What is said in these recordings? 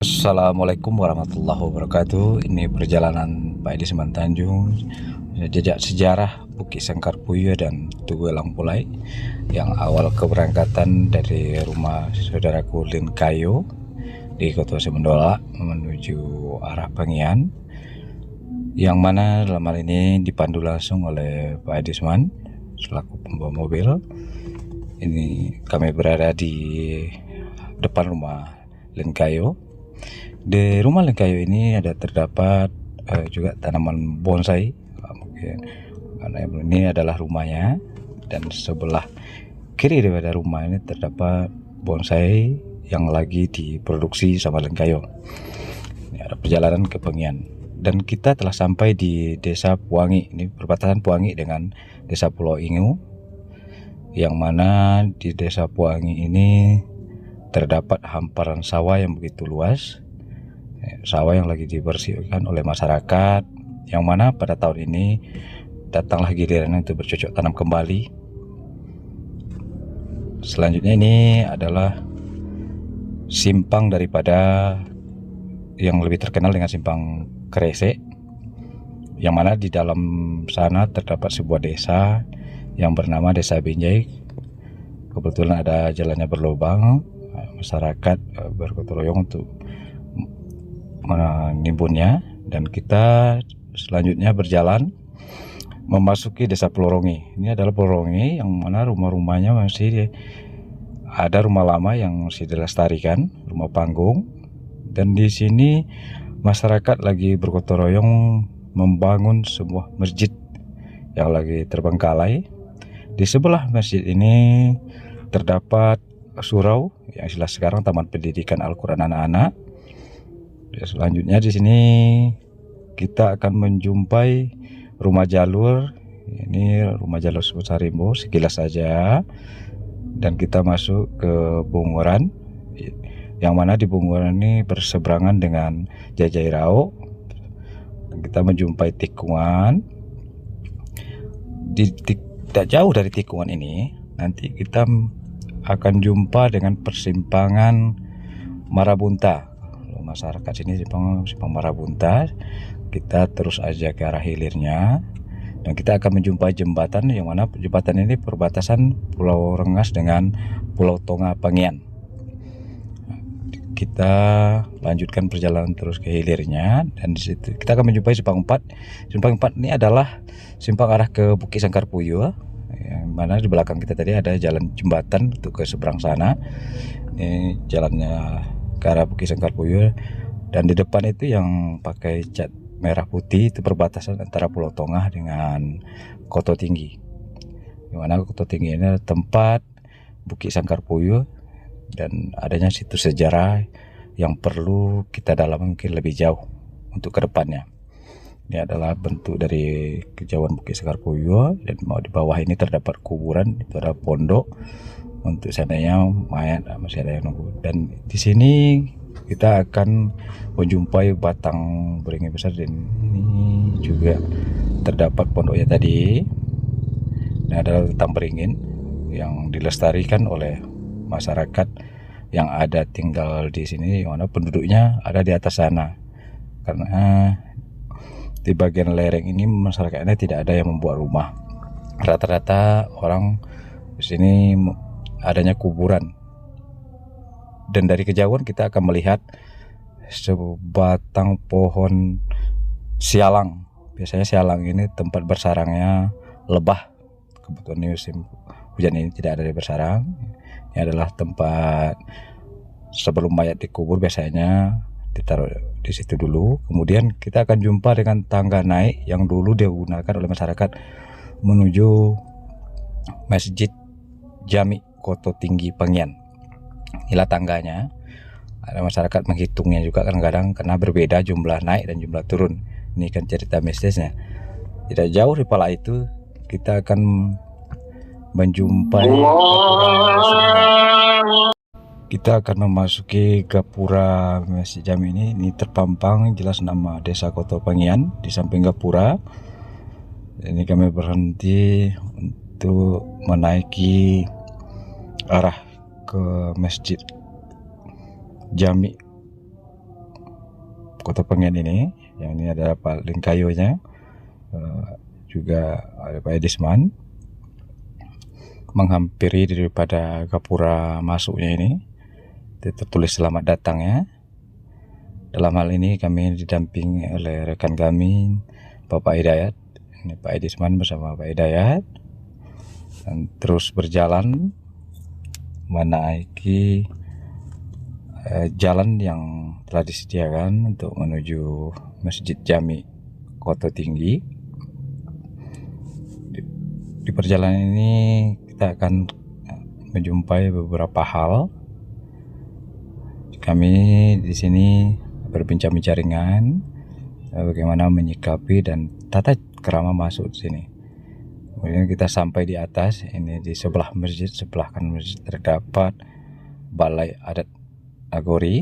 Assalamualaikum warahmatullahi wabarakatuh. Ini perjalanan Pak Edi Semantanjung, jejak sejarah Bukit Sangkarpuyo dan Tugu Elang Pulai, yang awal keberangkatan dari rumah saudaraku Lin Kayo di Kota Semendola menuju arah Pengian, yang mana dalam hal ini dipandu langsung oleh Pak Edi Seman selaku pembawa mobil. Ini kami berada di depan rumah Lin Kayo. Di rumah Lin Kayo ini terdapat juga tanaman bonsai, mungkin karena ini adalah rumahnya, dan sebelah kiri daripada rumah ini terdapat bonsai yang lagi diproduksi sama Lin Kayo. Ini ada perjalanan ke Pengian dan kita telah sampai di Desa Puangi. Ini perbatasan Puangi dengan Desa Pulau Ingu, yang mana di Desa Puangi ini terdapat hamparan sawah yang begitu luas, sawah yang lagi dibersihkan oleh masyarakat, yang mana pada tahun ini datanglah gilirannya untuk bercocok tanam kembali. Selanjutnya ini adalah simpang daripada yang lebih terkenal dengan simpang Kresek, yang mana di dalam sana terdapat sebuah desa yang bernama Desa Binjai. Kebetulan ada jalannya berlubang, masyarakat bergotong royong untuk menimbunnya, dan kita selanjutnya berjalan memasuki Desa Pelorongi. Ini adalah Pelorongi yang mana rumah-rumahnya masih ada rumah lama yang masih dilestarikan, rumah panggung, dan di sini masyarakat lagi bergotong royong membangun sebuah masjid yang lagi terbengkalai. Di sebelah masjid ini terdapat surau yang istilah sekarang Taman Pendidikan Al-Quran Anak-anak. Selanjutnya di sini kita akan menjumpai rumah jalur. Ini rumah jalur Sarimbo sekilas saja, dan kita masuk ke Bunguran, yang mana di Bunguran ini berseberangan dengan Jajairao. Kita menjumpai tikungan. Tidak jauh dari tikungan ini nanti kita akan jumpa dengan persimpangan Marabunta. Masyarakat sini simpang Marabunta. Kita terus aja ke arah hilirnya, dan kita akan menjumpai jembatan, yang mana jembatan ini perbatasan Pulau Rengas dengan Pulau Tonga Pengian. Kita lanjutkan perjalanan terus ke hilirnya, dan di situ kita akan menjumpai simpang 4. Simpang 4 ini adalah simpang arah ke Bukit Sangkarpuyo, yang mana di belakang kita tadi ada jalan jembatan untuk ke seberang sana. Ini jalannya ke arah Bukit Sangkarpuyo, dan di depan itu yang pakai cat merah putih itu perbatasan antara Pulau Tongah dengan Koto Tinggi, di mana Koto Tinggi ini adalah tempat Bukit Sangkarpuyo dan adanya situs sejarah yang perlu kita dalami mungkin lebih jauh untuk kedepannya. Ini adalah bentuk dari kejauhan Bukit Sangkarpuyo, dan mau di bawah ini terdapat kuburan, itu ada pondok. Untuk sananya mayat masih ada yang nunggu, dan di sini kita akan menjumpai batang beringin besar, dan ini juga terdapat pondoknya tadi. Ini adalah batang beringin yang dilestarikan oleh masyarakat yang ada tinggal di sini, yang mana penduduknya ada di atas sana, karena di bagian lereng ini masyarakatnya tidak ada yang membuat rumah. Rata-rata orang di sini adanya kuburan, dan dari kejauhan kita akan melihat sebatang pohon sialang. Biasanya sialang ini tempat bersarangnya lebah. Kebetulan ini musim hujan ini tidak ada yang bersarang. Ini adalah tempat sebelum mayat dikubur, biasanya ditaruh di situ dulu. Kemudian kita akan jumpa dengan tangga naik yang dulu digunakan oleh masyarakat menuju Masjid Jami Koto Tinggi Pengian. Inilah tangganya. Ada masyarakat menghitungnya juga kadang-kadang karena berbeda jumlah naik dan jumlah turun. Ini kan cerita mistisnya. Tidak jauh di pala itu kita akan menjumpai kita akan memasuki gapura Masjid Jami ini. Ini terpampang jelas nama Desa Koto Pengian di samping gapura. Ini kami berhenti untuk menaiki arah ke Masjid Jami Kota Pengen ini, yang ini adalah paling kayunya, juga ada Pak Edisman menghampiri daripada gapura masuknya ini. Tertulis selamat datang ya. Dalam hal ini kami didampingi oleh rekan kami Bapak Hidayat. Ini Pak Edisman bersama Pak Hidayat, dan terus berjalan menaiki jalan yang telah disediakan untuk menuju Masjid Jami Koto Tinggi. Di perjalanan ini kita akan menjumpai beberapa hal. Kami di sini berbincang-bincang ringan bagaimana menyikapi dan tata kerama masuk di sini. Kemudian kita sampai di atas ini, di sebelah kan masjid terdapat balai adat Nagori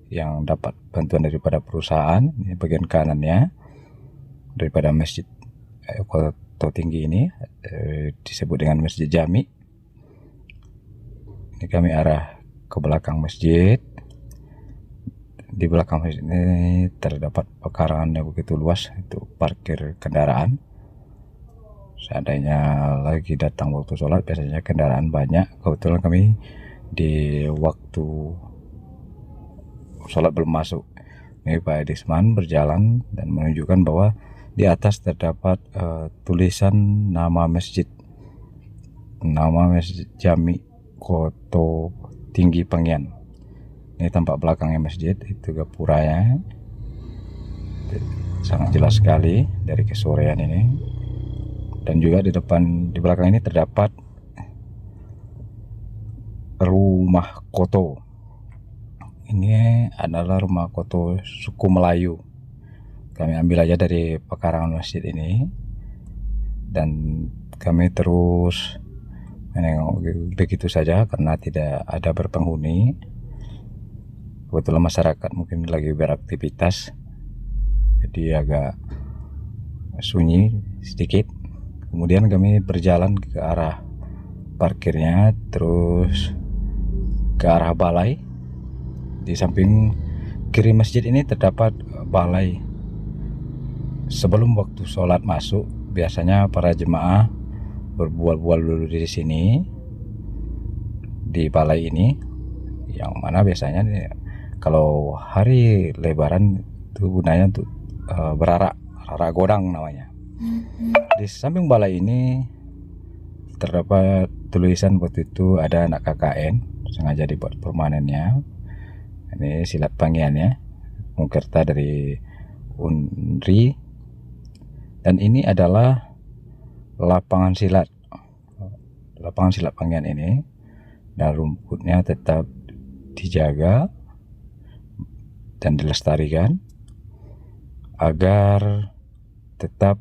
yang dapat bantuan daripada perusahaan. Ini bagian kanannya daripada Masjid Koto Tinggi ini, disebut dengan Masjid Jami. Ini kami arah ke belakang masjid. Di belakang masjid ini terdapat pekarangan yang begitu luas untuk parkir kendaraan. Seandainya lagi datang waktu sholat, biasanya kendaraan banyak. Kebetulan kami di waktu sholat belum masuk. Ini Pak Edisman berjalan dan menunjukkan bahwa di atas terdapat tulisan nama masjid Jami Koto Tinggi Pengen. Ini tampak belakangnya masjid, itu gapuranya, sangat jelas sekali dari kesorean ini. Dan juga di belakang ini terdapat rumah koto. Ini adalah rumah koto suku Melayu. Kami ambil aja dari pekarangan masjid ini, dan kami terus menengok begitu saja karena tidak ada berpenghuni. Kebetulan masyarakat mungkin lagi beraktivitas, jadi agak sunyi sedikit. Kemudian kami berjalan ke arah parkirnya, terus ke arah balai. Di samping kiri masjid ini terdapat balai. Sebelum waktu sholat masuk, biasanya para jemaah berbual-bual dulu di sini, di balai ini, yang mana biasanya kalau hari Lebaran itu gunanya untuk berarak godang namanya. Di samping balai ini terdapat tulisan waktu itu ada anak KKN sengaja dibuat permanennya. Ini silat pangiannya, Mungkerta dari Unri, dan ini adalah lapangan silat pangian ini, dan rumputnya tetap dijaga dan dilestarikan agar tetap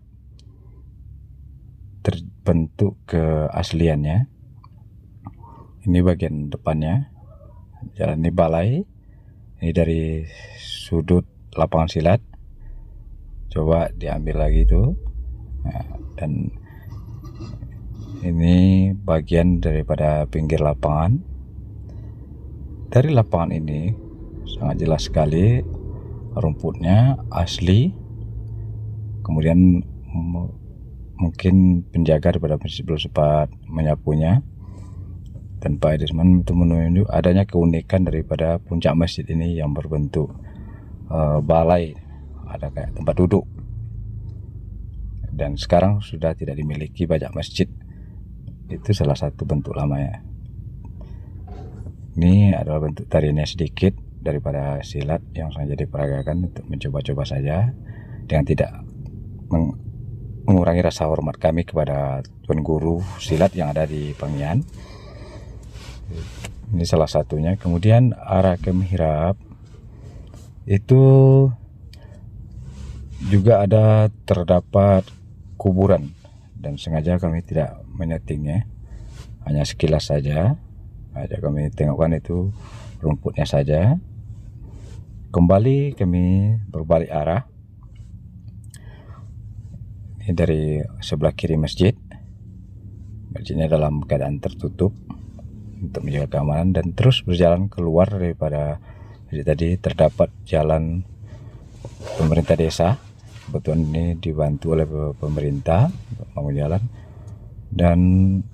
terbentuk keasliannya. Ini bagian depannya, jalan di balai. Ini dari sudut lapangan silat, coba diambil lagi itu. Nah, dan ini bagian daripada pinggir lapangan. Dari lapangan ini sangat jelas sekali rumputnya asli. Kemudian mungkin penjaga daripada masjid belum sempat menyapunya, dan Pak Edisman itu menunjuk adanya keunikan daripada puncak masjid ini yang berbentuk balai, ada kayak tempat duduk, dan sekarang sudah tidak dimiliki banyak masjid. Itu salah satu bentuk lamanya. Ini adalah bentuk tariannya sedikit daripada silat yang sengaja diperagakan untuk mencoba-coba saja, dengan tidak mengurangi rasa hormat kami kepada tuan guru silat yang ada di Pengian. Ini salah satunya. Kemudian arah ke mihrab itu juga terdapat kuburan, dan sengaja kami tidak menyetingnya, hanya sekilas saja kami tengokkan itu rumputnya saja. Kembali kami berbalik arah. Ini dari sebelah kiri masjid. Masjidnya dalam keadaan tertutup untuk menjaga keamanan, dan terus berjalan keluar daripada masjid tadi terdapat jalan pemerintah desa. Kebetulan ini dibantu oleh pemerintah untuk bangun jalan. Dan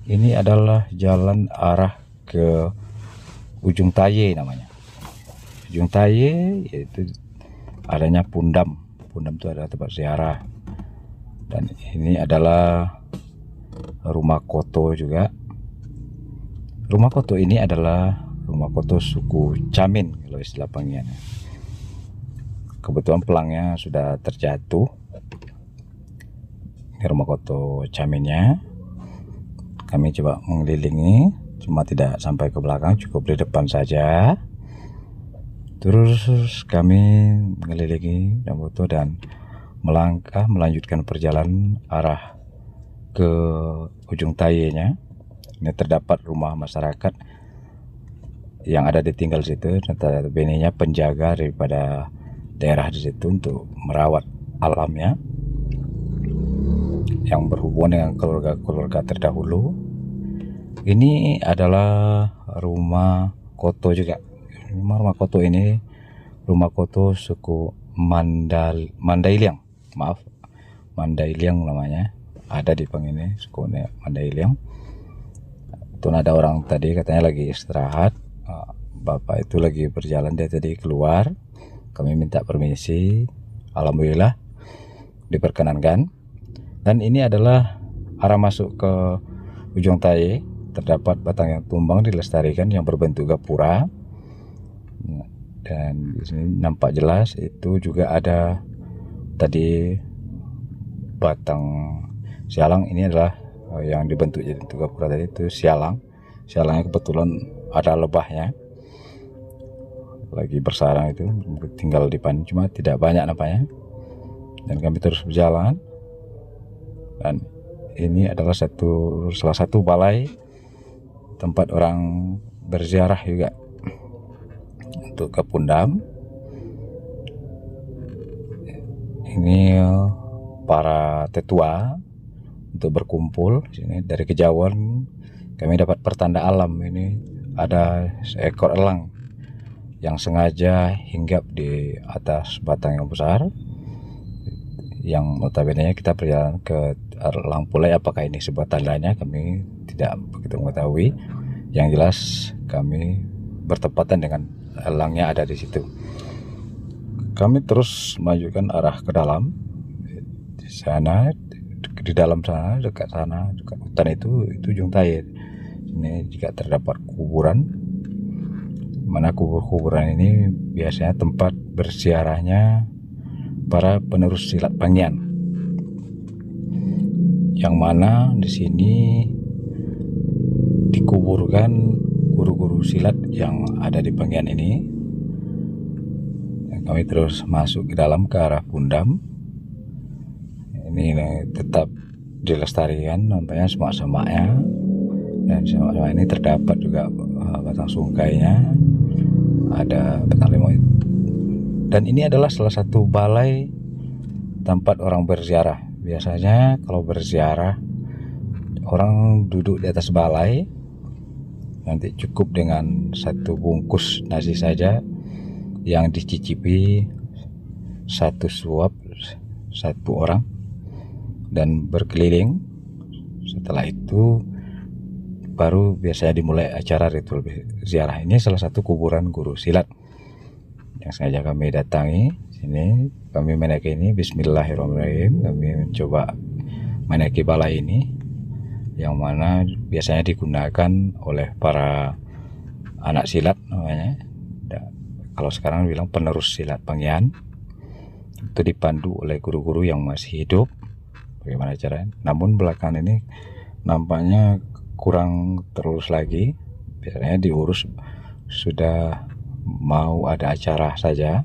ini adalah jalan arah ke Ujung Taye namanya. Ujung Taye yaitu adanya Pundam. Pundam itu adalah tempat ziarah. Dan ini adalah rumah koto juga. Rumah koto ini adalah rumah koto suku Camin kalau istilah panggilannya. Kebetulan pelangnya sudah terjatuh. Ini rumah koto Caminnya. Kami coba mengelilingi, cuma tidak sampai ke belakang, cukup di depan saja. Terus kami mengelilingi dan foto dan melangkah melanjutkan perjalanan arah ke Ujung Taye-nya. Ini terdapat rumah masyarakat yang ada ditinggal situ, notabene penjaga daripada daerah di situ untuk merawat alamnya yang berhubungan dengan keluarga-keluarga terdahulu. Ini adalah rumah koto juga. Rumah koto ini rumah koto suku Mandailiang. Maaf, Mandailiang namanya. Ada di ini suku Mandailiang. Itu ada orang tadi katanya lagi istirahat. Bapak itu lagi berjalan, dia tadi keluar. Kami minta permisi. Alhamdulillah diperkenankan. Dan ini adalah arah masuk ke Ujung Taye. Terdapat batang yang tumbang dilestarikan yang berbentuk gapura. Dan di sini nampak jelas itu juga ada tadi batang sialang. Ini adalah yang dibentuk jadi gapura tadi itu sialang. Sialangnya kebetulan ada lebahnya. Lagi bersarang itu tinggal di pan, cuma tidak banyak nampaknya. Dan kami terus berjalan. Dan ini adalah salah satu balai tempat orang berziarah juga untuk ke Pundam. Ini para tetua untuk berkumpul sini. Dari kejauhan kami dapat pertanda alam. Ini ada seekor elang yang sengaja hinggap di atas batang yang besar, yang notabene kita perjalanan ke elang pula. Apakah ini sebuah tandanya kami tidak begitu mengetahui. Yang jelas kami bertepatan dengan elangnya ada di situ. Kami terus majukan arah ke dalam. Di sana, di dalam sana, dekat hutan itu Ujung Taye. Ini juga terdapat kuburan. Mana kuburan ini biasanya tempat berziarahnya para penerus silat Pangyan. Yang mana di sini dikuburkan guru-guru silat yang ada di Pangyan ini. Kami terus masuk ke dalam ke arah Pundam. Ini tetap dilestarikan nampaknya semak-semaknya, dan semak-semak ini terdapat juga batang sungkainya, ada batang limau. Dan ini adalah salah satu balai tempat orang berziarah. Biasanya kalau berziarah orang duduk di atas balai, nanti cukup dengan satu bungkus nasi saja yang dicicipi satu suap satu orang dan berkeliling. Setelah itu baru biasanya dimulai acara ritual ziarah. Ini salah satu kuburan guru silat yang sengaja kami datangi sini. Kami menaiki ini, bismillahirrahmanirrahim. Kami mencoba menaiki balai ini, yang mana biasanya digunakan oleh para anak silat namanya. Kalau sekarang bilang penerus silat Pangyan. Itu dipandu oleh guru-guru yang masih hidup. Bagaimana caranya? Namun belakangan ini nampaknya kurang terus lagi. Biasanya diurus sudah mau ada acara saja.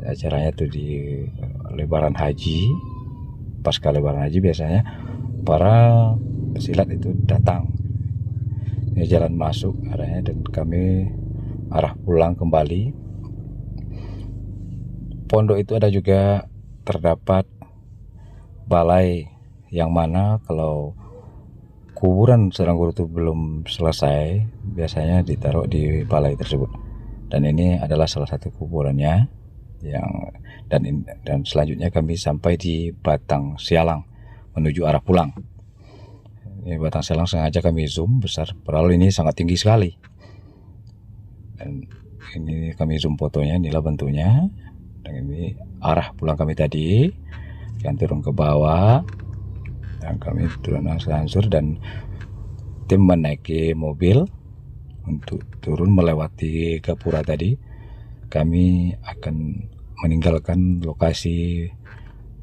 Acaranya itu di Lebaran Haji. Pasca Lebaran Haji biasanya para pesilat itu datang. Ini jalan masuk arahnya, dan kami arah pulang kembali. Pondok itu ada juga terdapat balai, yang mana kalau kuburan seorang guru itu belum selesai biasanya ditaruh di balai tersebut. Dan ini adalah salah satu kuburannya. yang dan selanjutnya kami sampai di Batang Sialang menuju arah pulang. Ini Batang Sialang sengaja kami zoom besar, padahal ini sangat tinggi sekali. Dan ini kami zoom fotonya, inilah bentuknya. Dan ini arah pulang kami tadi, yang turun ke bawah, dan kami turun angsur dan tim menaiki mobil untuk turun melewati gapura tadi. Kami akan meninggalkan lokasi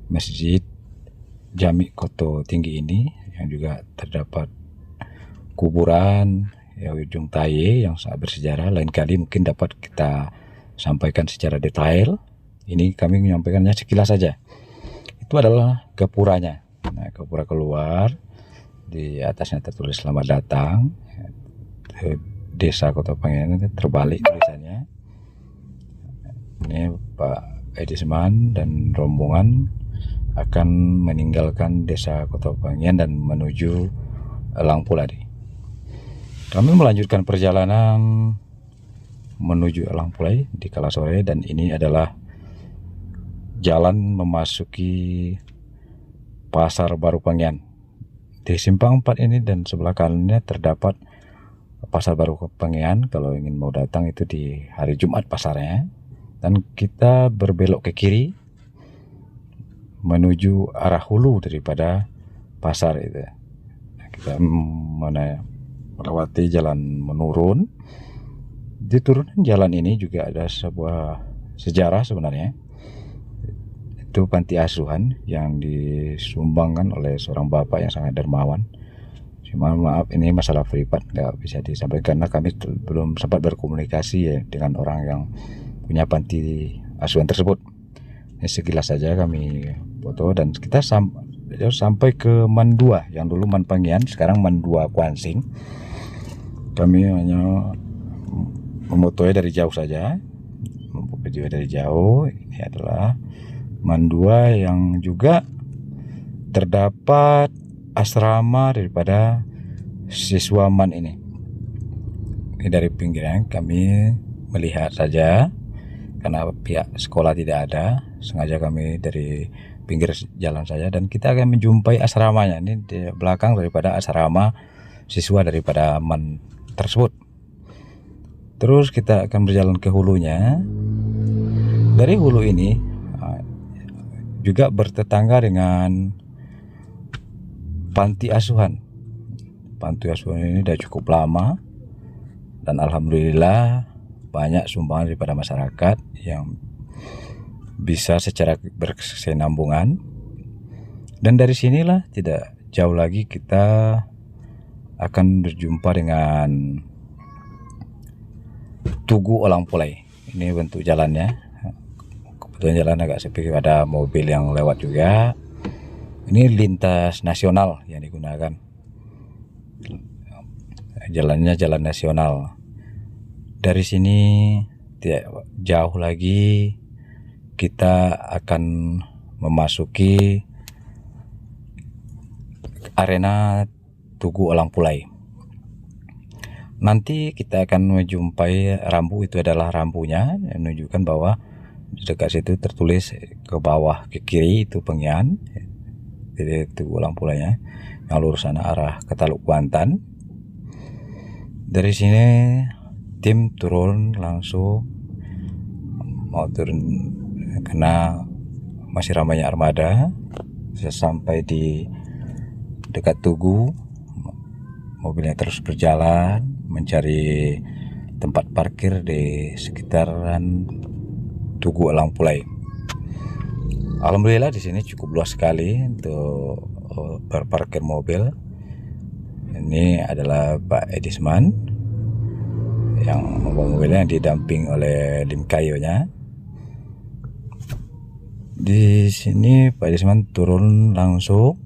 Masjid Jami Koto Tinggi ini, yang juga terdapat kuburan ya ujung Taye yang sangat bersejarah. Lain kali mungkin dapat kita sampaikan secara detail. Ini kami menyampaikannya sekilas saja. Itu adalah gapuranya. Nah, gapura keluar, di atasnya tertulis selamat datang Desa Kota Pangeran, terbalik tulisannya. Ini Pak Edisman dan rombongan akan meninggalkan Desa Kota Pangian dan menuju Langpuladi. Kami melanjutkan perjalanan menuju Langpulai di kala sore, dan ini adalah jalan memasuki Pasar Baru Pangian. Di simpang 4 ini dan sebelah kanannya terdapat Pasar Baru Pangian. Kalau ingin mau datang itu di hari Jumat pasarnya. Dan kita berbelok ke kiri menuju arah hulu daripada pasar itu. Kita melewati jalan menurun. Di turunan jalan ini juga ada sebuah sejarah sebenarnya. Itu panti asuhan yang disumbangkan oleh seorang bapak yang sangat dermawan. Cuma maaf, ini masalah privat, nggak bisa disampaikan karena kami belum sempat berkomunikasi ya dengan orang yang punya panti asuhan tersebut. Ini sekilas saja kami foto, dan kita sampai ke Mandua yang dulu Man Pangian, sekarang Mandua Kuansing. Kami hanya memotonya dari jauh saja, video dari jauh. Ini adalah Mandua yang juga terdapat asrama daripada siswa Man ini. Ini dari pinggiran kami melihat saja. Karena pihak sekolah tidak ada, sengaja kami dari pinggir jalan saja, dan kita akan menjumpai asramanya. Ini di belakang daripada asrama siswa daripada Man tersebut. Terus kita akan berjalan ke hulunya. Dari hulu ini juga bertetangga dengan panti asuhan. Panti asuhan ini sudah cukup lama, dan alhamdulillah banyak sumbangan daripada masyarakat yang bisa secara berkesinambungan. Dan dari sinilah tidak jauh lagi kita akan berjumpa dengan Tugu Olang Pulai. Ini bentuk jalannya. Kebetulan jalan agak sepi, ada mobil yang lewat juga. Ini lintas nasional yang digunakan. Jalannya jalan nasional. Dari sini tidak jauh lagi kita akan memasuki arena Tugu Olang Pulai. Nanti kita akan menjumpai rambu, itu adalah rambunya yang menunjukkan bahwa di dekat situ tertulis ke bawah ke kiri itu Pengian. Jadi Tugu Olang Pulainya yang lurus sana arah ke Taluk Kuantan. Dari sini tim turun langsung, mau turun karena masih ramainya armada. Sesampai di dekat Tugu, mobilnya terus berjalan mencari tempat parkir di sekitaran Tugu Olang Pulai. Alhamdulillah di sini cukup luas sekali untuk berparkir mobil. Ini adalah Pak Edisman yang membawa mobilnya, yang didamping oleh Lim Kayonya. Di sini Pak Edisman turun langsung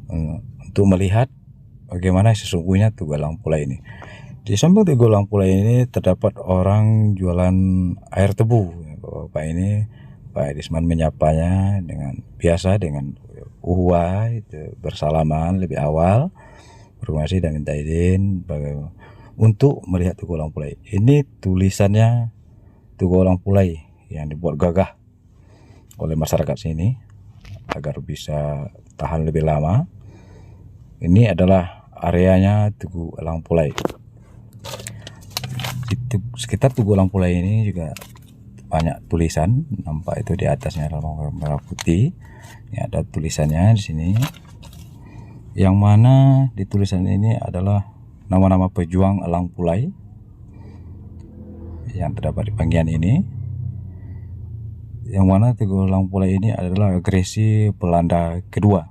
untuk melihat bagaimana sesungguhnya Tugu Olang Pulai ini. Di samping Tugu Olang Pulai ini terdapat orang jualan air tebu. Bapak ini, Pak Edisman menyapanya dengan biasa, dengan uhuah, itu bersalaman lebih awal, berkomunikasi dan minta izin untuk melihat Tugu Olang Pulai. Ini tulisannya Tugu Olang Pulai yang dibuat gagah oleh masyarakat sini agar bisa tahan lebih lama. Ini adalah areanya Tugu Elang Pulai. Sekitar Tugu Elang Pulai ini juga banyak tulisan, nampak itu di atasnya dalam merah putih. Ini ada tulisannya di sini, yang mana di tulisan ini adalah nama-nama pejuang Elang Pulai yang terdapat di panggian ini. Yang mana Tugu Elang Pulai ini adalah agresi Belanda kedua.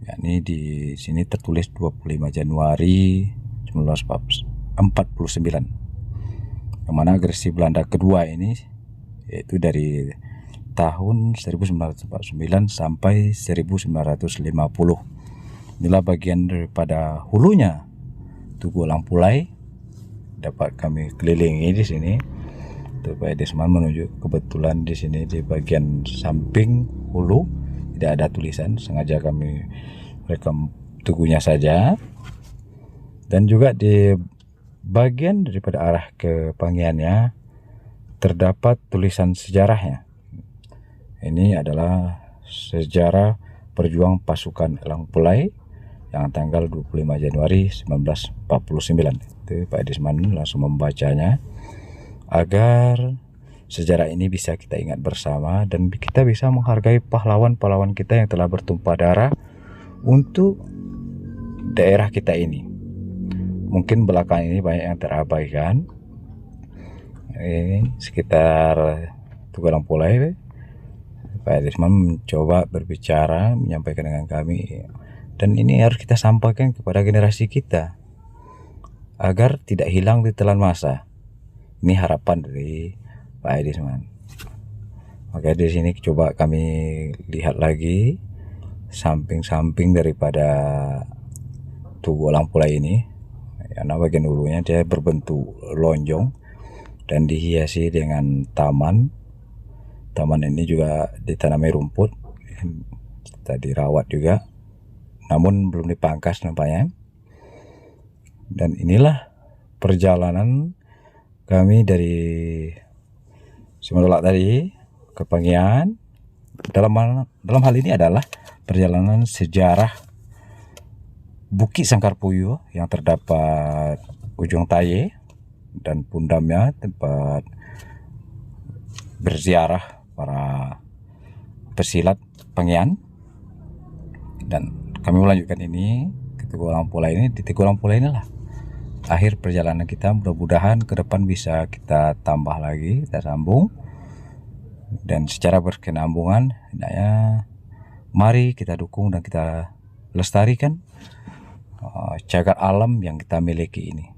Yakni di sini tertulis 25 Januari 1949. Yang mana agresi Belanda kedua ini yaitu dari tahun 1949 sampai 1950. Inilah bagian daripada hulunya Tugu Elang Pulai. Dapat kami kelilingi di sini. Pak Desman menunjuk, kebetulan di sini di bagian samping hulu tidak ada tulisan, sengaja kami rekam tugunya saja. Dan juga di bagian daripada arah ke panggiannya terdapat tulisan sejarahnya. Ini adalah sejarah perjuang pasukan Elang Pulai yang tanggal 25 Januari 1949. Itu Pak Desman langsung membacanya agar sejarah ini bisa kita ingat bersama dan kita bisa menghargai pahlawan-pahlawan kita yang telah bertumpah darah untuk daerah kita ini. Mungkin belakang ini banyak yang terabaikan. Ini sekitar Tugu Elang Pulai. Pak Desman mencoba berbicara, menyampaikan dengan kami, dan ini harus kita sampaikan kepada generasi kita agar tidak hilang di telan masa. Ini harapan dari Pak Desman. Maka di sini coba kami lihat lagi samping-samping daripada Tugu Elang Pulai ini. Karena bagian hulunya dia berbentuk lonjong dan dihiasi dengan taman. Taman ini juga ditanami rumput, tadi rawat juga, namun belum dipangkas nampaknya. Dan inilah perjalanan kami dari Simodolak tadi ke Panggian. Dalam hal ini adalah perjalanan sejarah Bukit Sangkarpuyuh yang terdapat ujung Taye dan Pundamnya, tempat berziarah para pesilat Panggian. Dan kami melanjutkan ini ke Tugu Elang Pulai ini. Di Tugu Elang Pulai inilah akhir perjalanan kita. Mudah-mudahan ke depan bisa kita tambah lagi, kita sambung, dan secara berkenambungan. Hendaknya mari kita dukung dan kita lestarikan cagar alam yang kita miliki ini.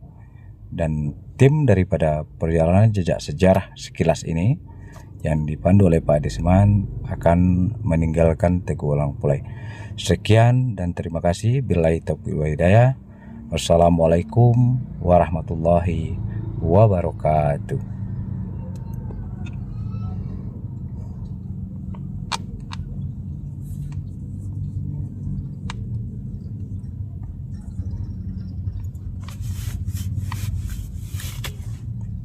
Dan tim daripada perjalanan jejak sejarah sekilas ini yang dipandu oleh Pak Desman akan meninggalkan Tugu Elang Pulai. Sekian dan terima kasih. Billahi taufiq wal hidayah. Wassalamualaikum warahmatullahi wabarakatuh.